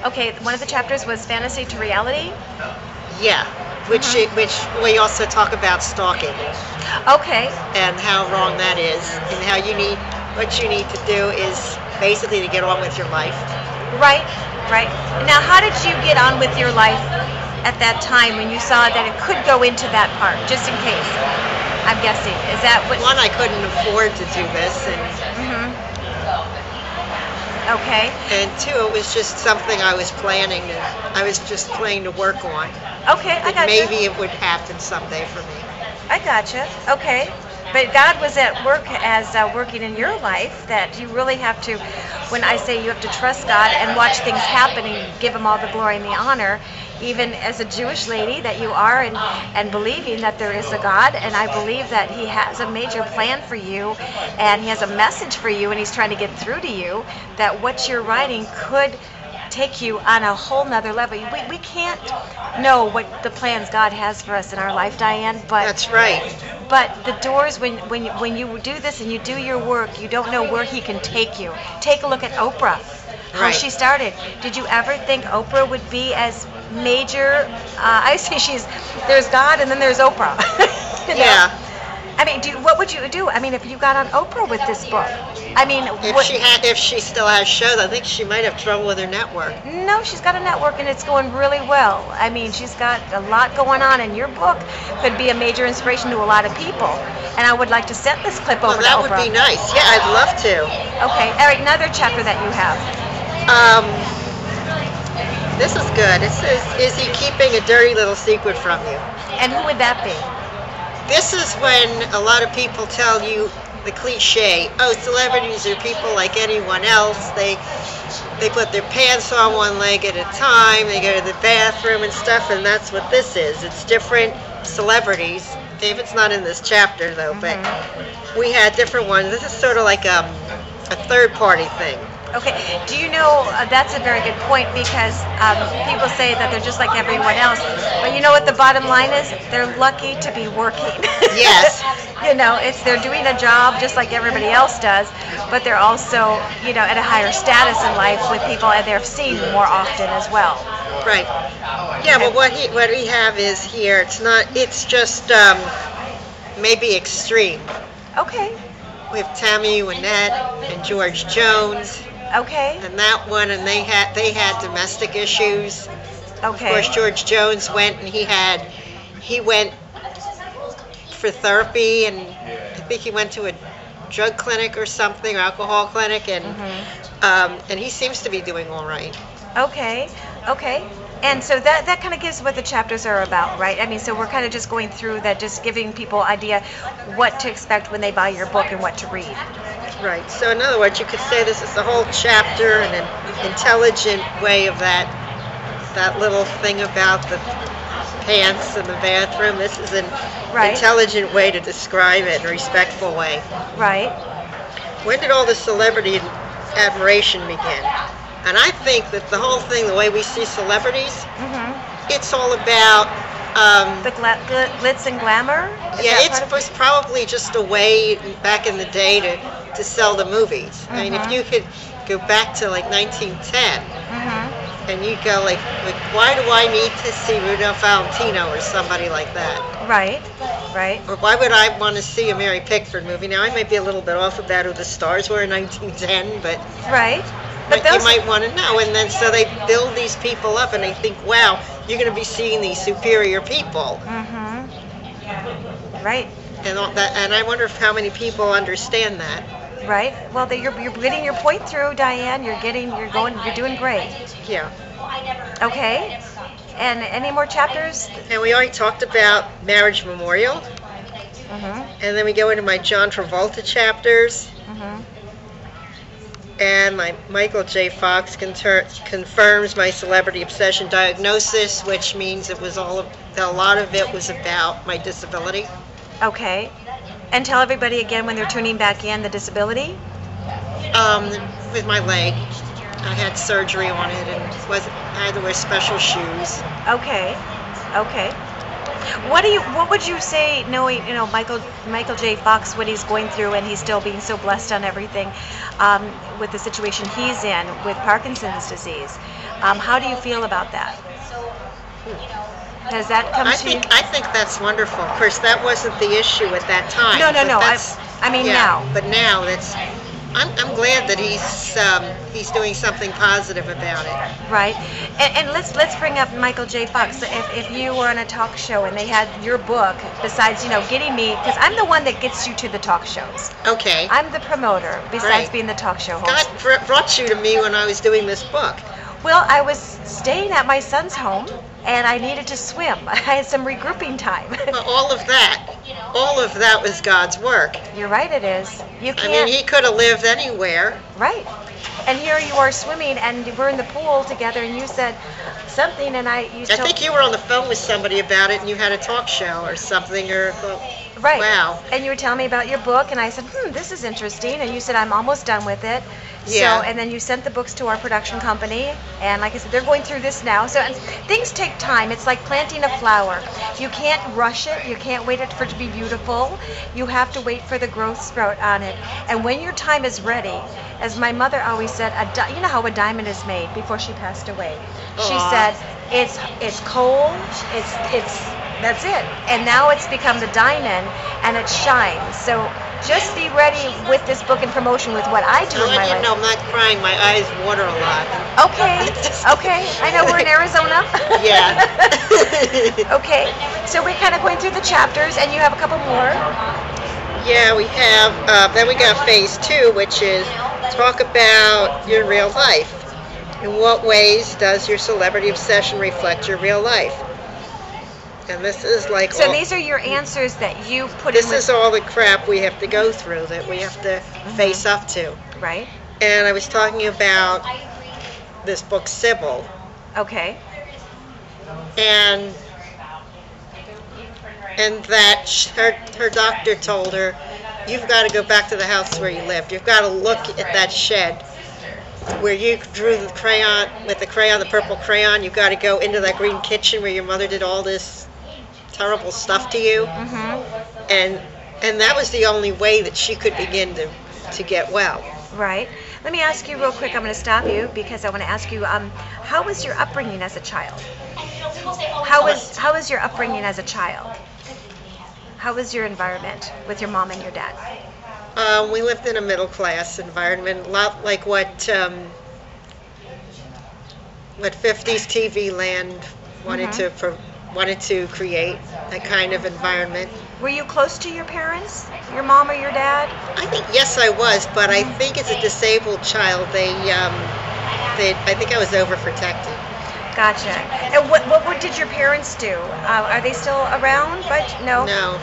Okay, one of the chapters was fantasy to reality. Yeah, which we also talk about stalking Okay, and how wrong that is, and how what you need to do is basically to get on with your life. right, right. Now, how did you get on with your life at that time when you saw that it could go into that part, just in case? I'm guessing. Is that what? One, I couldn't afford to do this, and Okay. and two, it was just something I was planning. I was just planning to work on. Okay, I That got you. maybe it would happen someday for me. I gotcha. Okay. But God was at work as working in your life, that you really have to, when I say you have to trust God and watch things happen and give Him all the glory and the honor, even as a Jewish lady that you are, and believing that there is a God, and I believe that He has a major plan for you, and He has a message for you, and He's trying to get through to you, that what you're writing could take you on a whole nother level. We can't know what the plans God has for us in our life, Diane, but That's right. but the doors, when you do this and you do your work, you don't know where He can take you. Take a look at Oprah, how Right. she started. Did you ever think Oprah would be as major? I say there's God and then there's Oprah. You know? Yeah. I mean, what would you do? I mean, if you got on Oprah with this book, I mean, If she still has shows, I think she might have trouble with her network. No, she's got a network and it's going really well. I mean, she's got a lot going on, and your book could be a major inspiration to a lot of people. And I would like to send this clip over Well, that to would Oprah. be nice. Yeah, I'd love to. Okay, Eric, another chapter that you have. This is good. It says, is he keeping a dirty little secret from you? And who would that be? This is when a lot of people tell you the cliche, oh, celebrities are people like anyone else. They put their pants on one leg at a time, they go to the bathroom and stuff, and that's what this is. It's different celebrities. David's not in this chapter, though, but we had different ones. This is sort of like a third-party thing. Okay, do you know, that's a very good point, because people say that they're just like everyone else, but you know what the bottom line is? They're lucky to be working. Yes. You know, they're doing a job just like everybody else does, but they're also, you know, at a higher status in life with people, and they're seen more often as well. Right. Yeah, but what we have is here, it's just maybe extreme. Okay, We have Tammy Wynette and George Jones. okay, And that one, and they had domestic issues. Of okay. course, George Jones went, and he went for therapy, and I think he went to a drug clinic or something, or alcohol clinic, and he seems to be doing all right. Okay, okay. And so that kind of gives what the chapters are about, right? I mean, so we're kind of just going through that, just giving people idea what to expect when they buy your book and what to read. Right. So in other words, you could say this is the whole chapter in an intelligent way of that little thing about the pants in the bathroom. This is an intelligent way to describe it, in a respectful way. Right. When did all the celebrity admiration begin? And I think that the whole thing, the way we see celebrities, it's all about The glitz and glamour? yeah, it was probably just a way back in the day to sell the movies. I mean, if you could go back to like 1910, and you go like, why do I need to see Rudolph Valentino or somebody like that? Right, right. Or why would I want to see a Mary Pickford movie? Now, I might be a little bit off about who the stars were in 1910, but Right. But you those, might want to know. And then so they build these people up, and they think, wow, you're going to be seeing these superior people. right, And all that, and I wonder how many people understand that. right. Well, you're getting your point through, Diane. You're doing great. Yeah. Okay. And any more chapters? And we already talked about Marriage Memorial. And then we go into my John Travolta chapters. And my Michael J. Fox confirms my celebrity obsession diagnosis, which means a lot of it was about my disability. Okay. And tell everybody again when they're tuning back in the disability. With my leg, I had surgery on it, and I had to wear special shoes. Okay. Okay. What would you say, knowing Michael J. Fox, what he's going through, and he's still being so blessed on everything, with the situation he's in with Parkinson's disease? How do you feel about that? Has that come to you? I think that's wonderful. Of course, that wasn't the issue at that time. No. I mean yeah, now. But now I'm glad that he's doing something positive about it. Right, and let's bring up Michael J. Fox. If you were on a talk show and they had your book, besides getting me, because I'm the one that gets you to the talk shows. Okay. I'm the promoter, besides Right. being the talk show host. God brought you to me when I was doing this book. Well, I was staying at my son's home, and I needed to swim. I had some regrouping time. Well, all of that was God's work. You're right, it is. You I can't. mean, he could have lived anywhere. Right. And here you are swimming, and we're in the pool together, and you said something, and I think you were on the phone with somebody about it, and you had a talk show or something, or right. Wow. And you were telling me about your book, and I said, this is interesting, and you said, I'm almost done with it. Yeah. So, and then you sent the books to our production company, and like I said, they're going through this now. So and things take time. It's like planting a flower. You can't rush it. You can't wait for it to be beautiful. You have to wait for the growth sprout on it. And when your time is ready, as my mother always said, you know how a diamond is made before she passed away. She said, it's cold, that's it. And now it's become the diamond, and it shines. So just be ready with this book and promotion with what I do in my life. No, I'm not crying. My eyes water a lot. Okay. I know we're in Arizona. Yeah. Okay. So we're kind of going through the chapters, and you have a couple more. Yeah, we have. Then we got phase 2, which is talk about your real life. In what ways does your celebrity obsession reflect your real life? And this is like so these are your answers that you put in. This is all the crap we have to go through, that we have to face up to. Right. And I was talking about this book, Sybil. Okay. And that her doctor told her, you've got to go back to the house where you lived. You've got to look at that shed where you drew the purple crayon. You've got to go into that green kitchen where your mother did all this terrible stuff to you. And that was the only way that she could begin to get well. Right. Let me ask you real quick. I'm going to stop you because I want to ask you, how was your upbringing as a child? How was your upbringing as a child? How was your environment with your mom and your dad? We lived in a middle class environment, a lot like what 50s TV land wanted to create, that kind of environment. Were you close to your parents, your mom or your dad? I think yes, I was, but I think as a disabled child, I think I was overprotected. Gotcha. And what did your parents do? Are they still around? But no. No.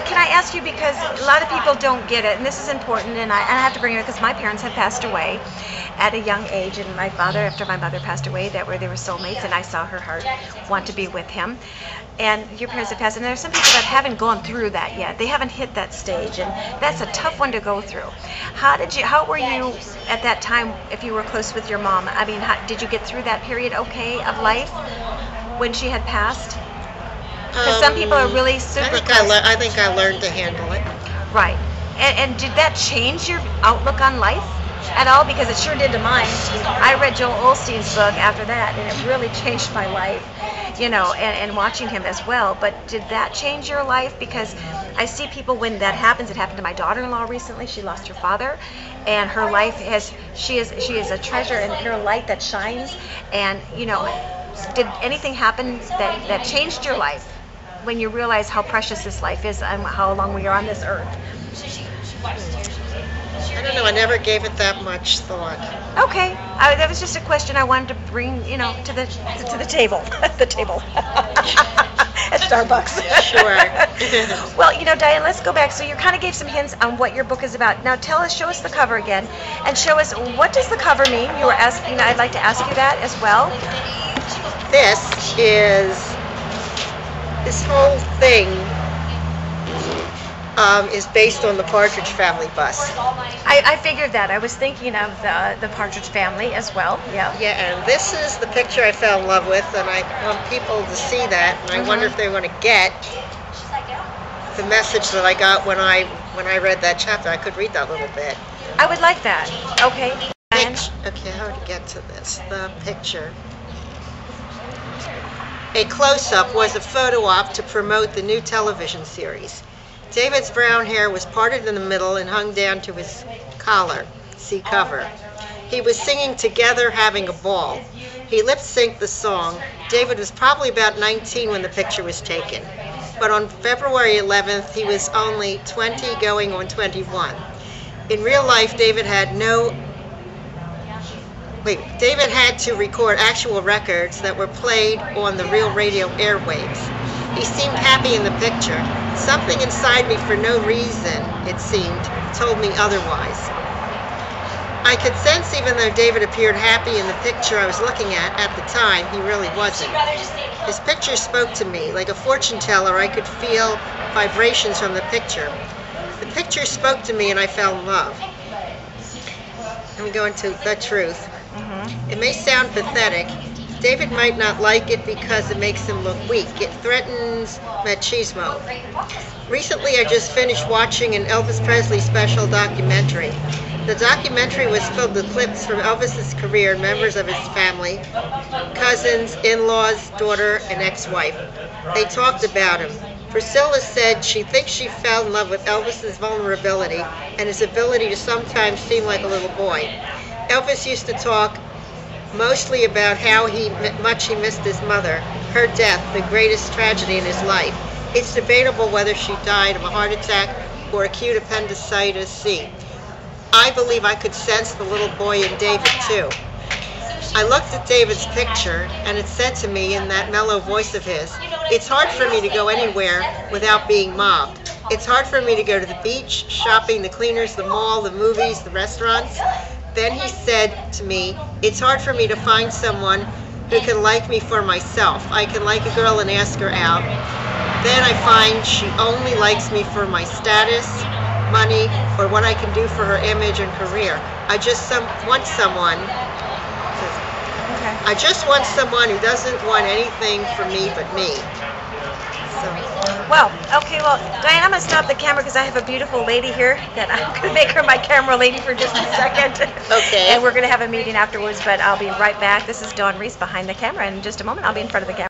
Can I ask you, because a lot of people don't get it, and this is important, and I have to bring it up because my parents had passed away at a young age, and my father, after my mother passed away, they were soulmates, and I saw her heart want to be with him. And your parents have passed, and there are some people that haven't gone through that yet. They haven't hit that stage, and that's a tough one to go through. How were you at that time, if you were close with your mom? I mean, did you get through that period okay of life when she had passed? Because some people are really super close. I think I learned to handle it. Right. And did that change your outlook on life at all? Because it sure did to mine. I read Joel Osteen's book after that, and it really changed my life, and watching him as well. But did that change your life? Because I see people when that happens. It happened to my daughter-in-law recently. She lost her father, and her life she is a treasure in her light that shines. And, did anything happen that changed your life when you realize how precious this life is and how long we are on this earth? I don't know. I never gave it that much thought. Okay, that was just a question I wanted to bring, to the table. The table at Starbucks. Sure. Well, Diane, let's go back. So you kind of gave some hints on what your book is about. Now show us the cover again, and show us, what does the cover mean? You were asking. I'd like to ask you that as well. This whole thing is based on the Partridge Family bus. I figured that. I was thinking of the Partridge Family as well. Yeah. Yeah, and this is the picture I fell in love with, and I want people to see that, and I wonder if they're going to get the message that I got when I read that chapter. I could read that a little bit. I would like that. Okay. Diane? Okay, how to get to this? The picture. A close-up was a photo op to promote the new television series. David's brown hair was parted in the middle and hung down to his collar. See cover. He was singing Together, Having a Ball. He lip-synced the song. David was probably about 19 when the picture was taken. But on February 11th, he was only 20, going on 21. In real life, David had to record actual records that were played on the real radio airwaves. He seemed happy in the picture. Something inside me, for no reason, it seemed, told me otherwise. I could sense, even though David appeared happy in the picture I was looking at the time, he really wasn't. His picture spoke to me. Like a fortune teller, I could feel vibrations from the picture. The picture spoke to me and I fell in love. Let me go into the truth. It may sound pathetic. David might not like it because it makes him look weak. It threatens machismo. Recently, I just finished watching an Elvis Presley special documentary. The documentary was filled with clips from Elvis's career and members of his family, cousins, in-laws, daughter, and ex-wife. They talked about him. Priscilla said she thinks she fell in love with Elvis's vulnerability and his ability to sometimes seem like a little boy. Elvis used to talk mostly about how much he missed his mother, her death, the greatest tragedy in his life. It's debatable whether she died of a heart attack or acute appendicitis C. I believe I could sense the little boy in David too. I looked at David's picture and it said to me in that mellow voice of his, it's hard for me to go anywhere without being mobbed. It's hard for me to go to the beach, shopping, the cleaners, the mall, the movies, the restaurants. Then he said to me, it's hard for me to find someone who can like me for myself. I can like a girl and ask her out. Then I find she only likes me for my status, money, or what I can do for her image and career. I just want someone who doesn't want anything from me but me. Well, okay, Diane, I'm going to stop the camera because I have a beautiful lady here that I'm going to make her my camera lady for just a second. Okay. And we're going to have a meeting afterwards, but I'll be right back. This is Dawn Reese behind the camera. In just a moment, I'll be in front of the camera.